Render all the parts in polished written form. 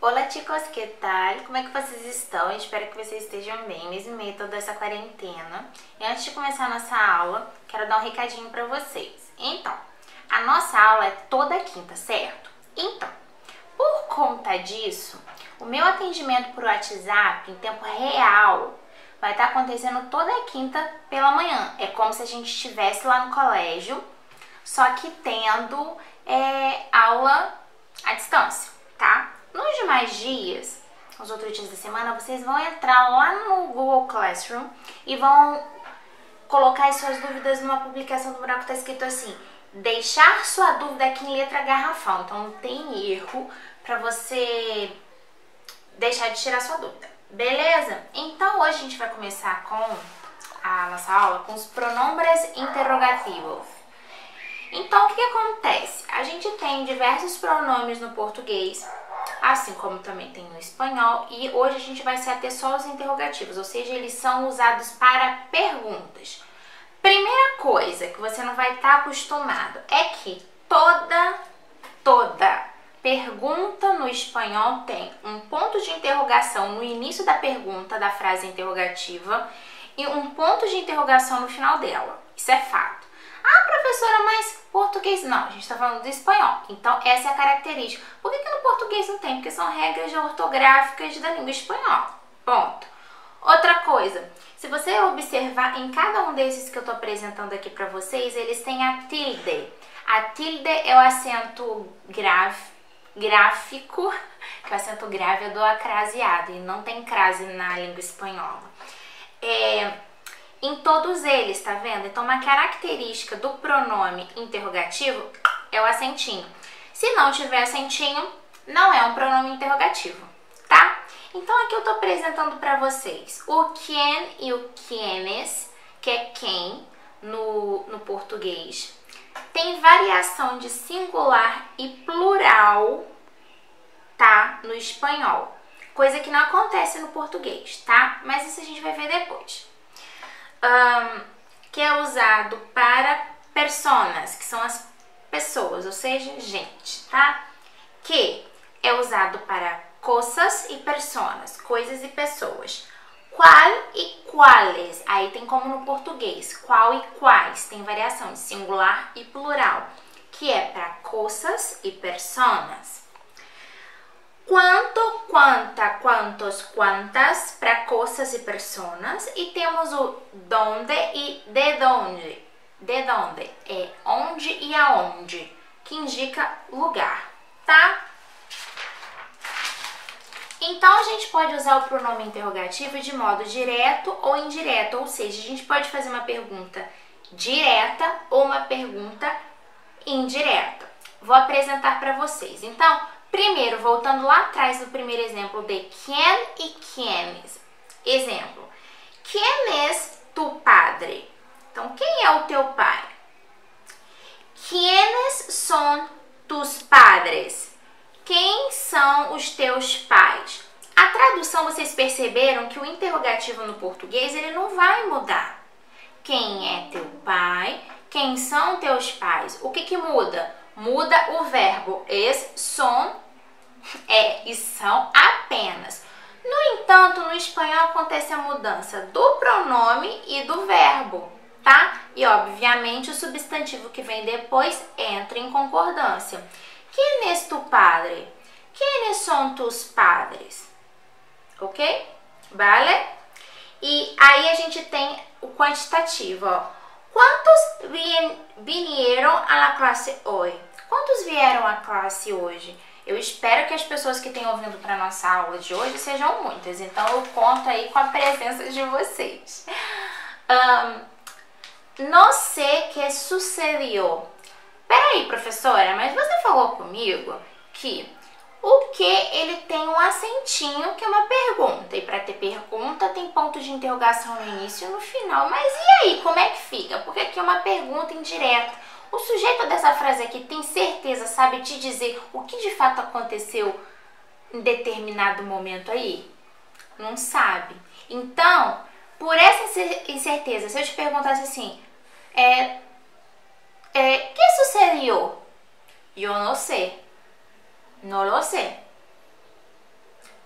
Olá chicos, que tal? Como é que vocês estão? Eu espero que vocês estejam bem, mesmo em meio a toda essa quarentena. E antes de começar a nossa aula, quero dar um recadinho pra vocês. Então, a nossa aula é toda quinta, certo? Então, por conta disso, o meu atendimento por WhatsApp em tempo real vai estar acontecendo toda quinta pela manhã. É como se a gente estivesse lá no colégio, só que tendo aula à distância, tá? Nos demais dias, os outros dias da semana, vocês vão entrar lá no Google Classroom e vão colocar as suas dúvidas numa publicação do buraco, tá escrito assim: deixar sua dúvida aqui em letra garrafal. Então não tem erro pra você deixar de tirar sua dúvida, beleza? Então hoje a gente vai começar com a nossa aula com os pronombres interrogativos. Então, o que acontece? A gente tem diversos pronomes no português, assim como também tem no espanhol, e hoje a gente vai se ater só aos interrogativos, ou seja, eles são usados para perguntas. Primeira coisa que você não vai estar acostumado é que toda pergunta no espanhol tem um ponto de interrogação no início da pergunta, da frase interrogativa, e um ponto de interrogação no final dela. Isso é fato. Ah, professora, mas português não, a gente está falando do espanhol. Então, essa é a característica. Por que no português não tem? Porque são regras ortográficas da língua espanhola. Ponto. Outra coisa, se você observar em cada um desses que eu estou apresentando aqui para vocês, eles têm a tilde. A tilde é o acento gráfico, que o acento grave é do acraseado, e não tem crase na língua espanhola. Em todos eles, tá vendo? Então, uma característica do pronome interrogativo é o acentinho. Se não tiver acentinho, não é um pronome interrogativo, tá? Então, aqui eu tô apresentando para vocês o quien e o quienes, que é quem no português. Tem variação de singular e plural, tá? No espanhol. Coisa que não acontece no português, tá? Mas isso a gente vai ver depois. Que é usado para personas, que são as pessoas, ou seja, gente, tá? Que é usado para coisas e personas, coisas e pessoas. Qual e quales, aí tem como no português, qual e quais, tem variação de singular e plural, que é para coisas e personas. Quanto, quanta, quantos, quantas para coisas e personas. E temos o donde e de donde. De donde é onde e aonde, que indica lugar, tá? Então, a gente pode usar o pronome interrogativo de modo direto ou indireto, ou seja, a gente pode fazer uma pergunta direta ou uma pergunta indireta. Vou apresentar para vocês. Então, primeiro, voltando lá atrás no primeiro exemplo de quien e quienes. Exemplo, ¿quién es tu padre? Então, quem é o teu pai? ¿Quiénes son tus padres? Quem são os teus pais? A tradução, vocês perceberam que o interrogativo no português, ele não vai mudar. Quem é teu pai? Quem são teus pais? O que muda? Muda o verbo es, son, e são apenas. No entanto, no espanhol acontece a mudança do pronome e do verbo, tá? E obviamente o substantivo que vem depois entra em concordância. ¿Quién es tu padre? ¿Quiénes son tus padres? Ok? Vale? E aí a gente tem o quantitativo, ó. Quantos vinieron a la clase hoy? Quantos vieram à classe hoje? Eu espero que as pessoas que têm ouvindo para nossa aula de hoje sejam muitas, então eu conto aí com a presença de vocês. Não sei o que sucedeu. Peraí, professora, mas você falou comigo que o que ele tem um acentinho que é uma pergunta, e para ter pergunta tem ponto de interrogação no início e no final. Mas e aí, como é que fica? Porque aqui é uma pergunta indireta. O sujeito dessa frase aqui tem certeza, sabe te dizer o que de fato aconteceu em determinado momento aí? Não sabe. Então, por essa incerteza, se eu te perguntasse assim, ¿qué sucedió? Eu não sei. Não lo sé.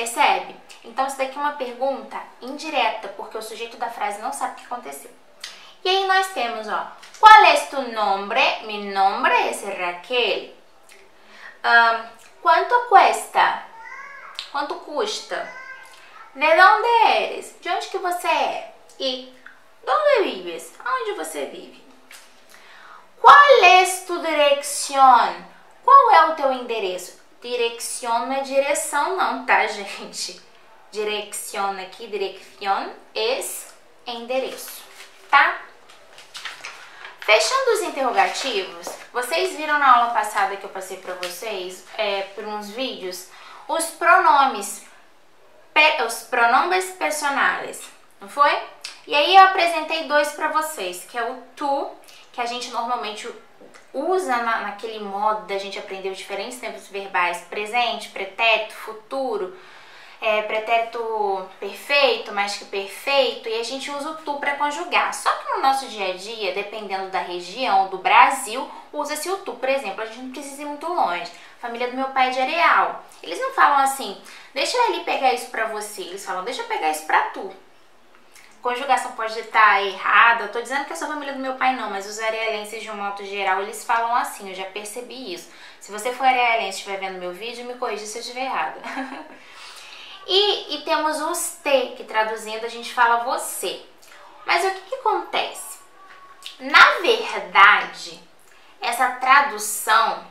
Percebe? Então isso daqui é uma pergunta indireta, porque o sujeito da frase não sabe o que aconteceu. E aí nós temos, ó, qual é tu nombre? Mi nombre es Raquel. Quanto cuesta? Quanto custa? De onde eres? De onde que você é? E onde vives? Onde você vive? Qual é tu direção? Qual é o teu endereço? Direção não é direção não, tá, gente? Direção aqui, direção é endereço, tá? Fechando os interrogativos, vocês viram na aula passada que eu passei para vocês, por uns vídeos, os pronomes personais, não foi? E aí eu apresentei dois para vocês, que é o tu, que a gente normalmente usa naquele modo da gente aprender os diferentes tempos verbais, presente, pretérito, futuro, pretérito perfeito, mais que perfeito, e a gente usa o tu para conjugar. Só que no nosso dia a dia, dependendo da região do Brasil, usa-se o tu. Por exemplo, a gente não precisa ir muito longe. A família do meu pai é de Areal. Eles não falam assim, deixa ele pegar isso para você. Eles falam, deixa eu pegar isso para tu. Conjugação pode estar errada. Eu tô dizendo que eu sou família do meu pai não, mas os arealenses de um modo geral, eles falam assim, eu já percebi isso. Se você for arealense e estiver vendo meu vídeo, me corrija se eu estiver errada. E temos os te, que traduzindo a gente fala você. Mas o que acontece? Na verdade, essa tradução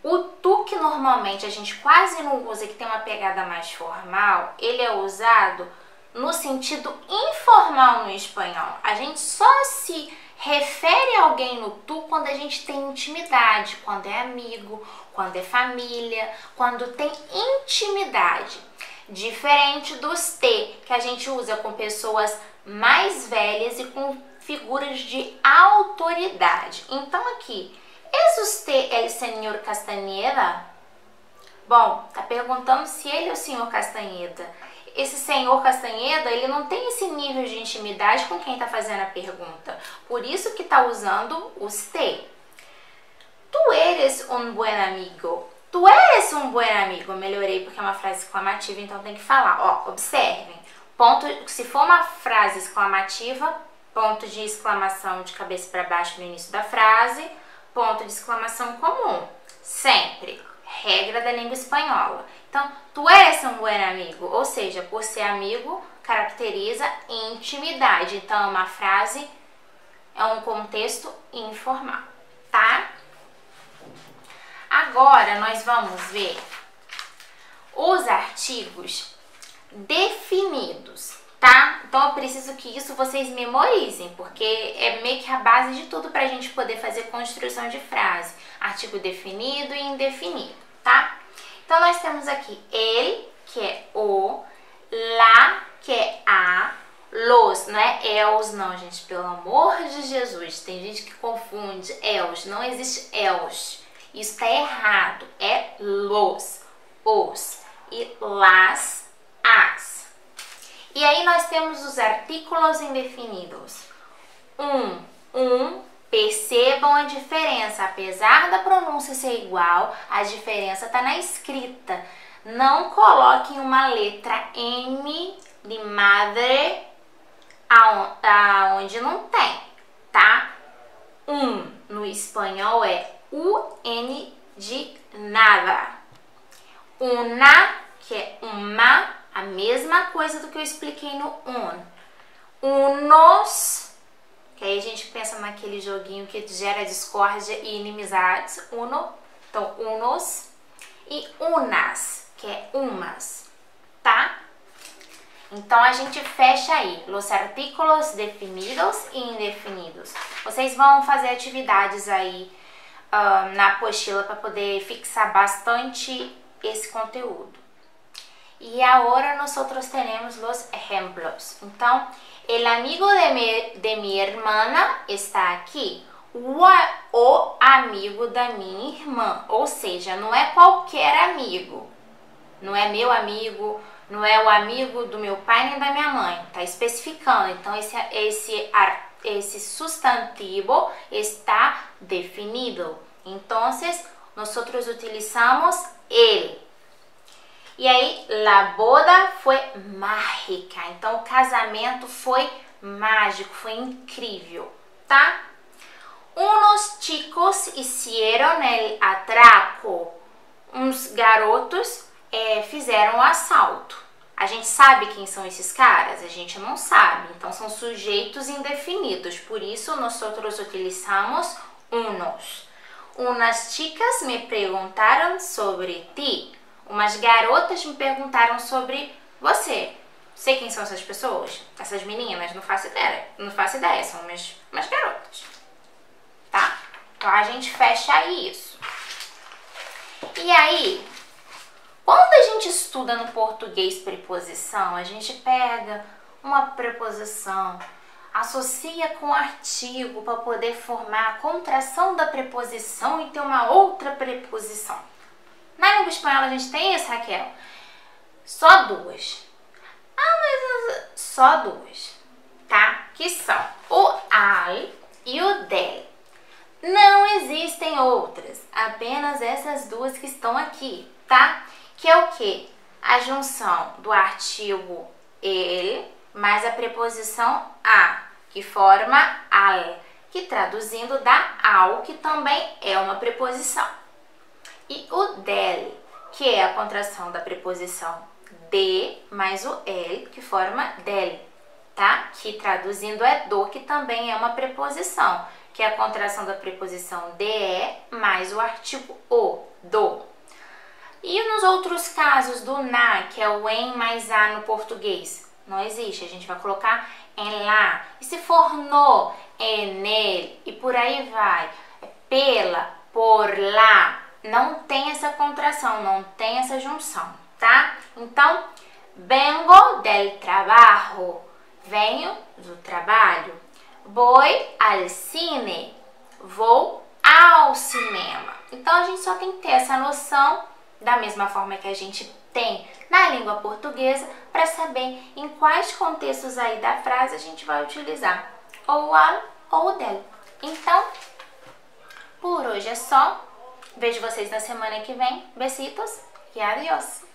o tu, que normalmente a gente quase não usa, que tem uma pegada mais formal, ele é usado no sentido informal no espanhol. A gente só se refere a alguém no tu quando a gente tem intimidade, quando é amigo, quando é família, quando tem intimidade. Diferente dos te, que a gente usa com pessoas mais velhas e com figuras de autoridade. Então aqui, ¿es usted el señor Castaneda? Bom, tá perguntando se ele é o senhor Castaneda. Esse senhor Castaneda, ele não tem esse nível de intimidade com quem tá fazendo a pergunta. Por isso que tá usando os te. Tu eres un buen amigo. Tu eres un buen amigo. Melhorei porque é uma frase exclamativa, então tem que falar. Ó, observem. Ponto, se for uma frase exclamativa, ponto de exclamação de cabeça para baixo no início da frase, ponto de exclamação comum. Sempre. Regra da língua espanhola. Então, tu eres um buen amigo, ou seja, por ser amigo, caracteriza intimidade. Então, é uma frase, é um contexto informal, tá? Agora, nós vamos ver os artigos definidos, tá? Então, eu preciso que isso vocês memorizem, porque é meio que a base de tudo pra gente poder fazer construção de frase. Artigo definido e indefinido, tá? Então, nós temos aqui ele, que é o, lá, que é a, los, não é els não, gente, pelo amor de Jesus. Tem gente que confunde els, não existe els. Isso tá errado, é los, os, e las, as. E aí nós temos os artículos indefinidos. Percebam a diferença. Apesar da pronúncia ser igual, a diferença está na escrita. Não coloquem uma letra M de madre aonde não tem, tá? No espanhol é UN de nada. Una, que é uma, a mesma coisa do que eu expliquei no unos, que aí a gente pensa naquele joguinho que gera discórdia e inimizades. Então unos e unas, que é umas, tá? Então a gente fecha aí, los artículos definidos e indefinidos. Vocês vão fazer atividades aí na apostila para poder fixar bastante esse conteúdo. E agora nós temos os exemplos. Então, el amigo de mi hermana está aqui. O amigo da minha irmã. Ou seja, não é qualquer amigo. Não é meu amigo, não é o amigo do meu pai nem da minha mãe. Está especificando. Então, esse substantivo está definido. Então, nós utilizamos ele. E aí, la boda foi mágica. Então, o casamento foi mágico, foi incrível, tá? Unos chicos hicieron el atraco. Uns garotos fizeram o assalto. A gente sabe quem são esses caras? A gente não sabe. Então, são sujeitos indefinidos. Por isso, nós utilizamos unos. Unas chicas me perguntaram sobre ti. Umas garotas me perguntaram sobre você. Sei quem são essas pessoas? Essas meninas? Não faço ideia. Não faço ideia. São umas garotas. Tá? Então, a gente fecha aí isso. E aí, quando a gente estuda no português preposição, a gente pega uma preposição, associa com artigo para poder formar a contração da preposição e ter uma outra preposição. Na língua espanhola a gente tem isso, Raquel? Só duas. Mas só duas, tá? Que são o al e o del. Não existem outras, apenas essas duas que estão aqui, tá? Que é o quê? A junção do artigo el mais a preposição a, que forma al, que traduzindo dá ao, que também é uma preposição. E o del, que é a contração da preposição de mais o el, que forma del, tá? Que traduzindo é do, que também é uma preposição, que é a contração da preposição de mais o artigo o, do. E nos outros casos do na, que é o em mais a no português, não existe, a gente vai colocar em lá. E se for no, en el, e por aí vai, pela, por lá, não tem essa contração, não tem essa junção, tá? Então, vengo del trabajo, venho do trabalho. Voy al cine, vou ao cinema. Então, a gente só tem que ter essa noção, da mesma forma que a gente tem na língua portuguesa, para saber em quais contextos aí da frase a gente vai utilizar ou o al ou o del. Então, por hoje é só. Vejo vocês na semana que vem. Besitos e adiós!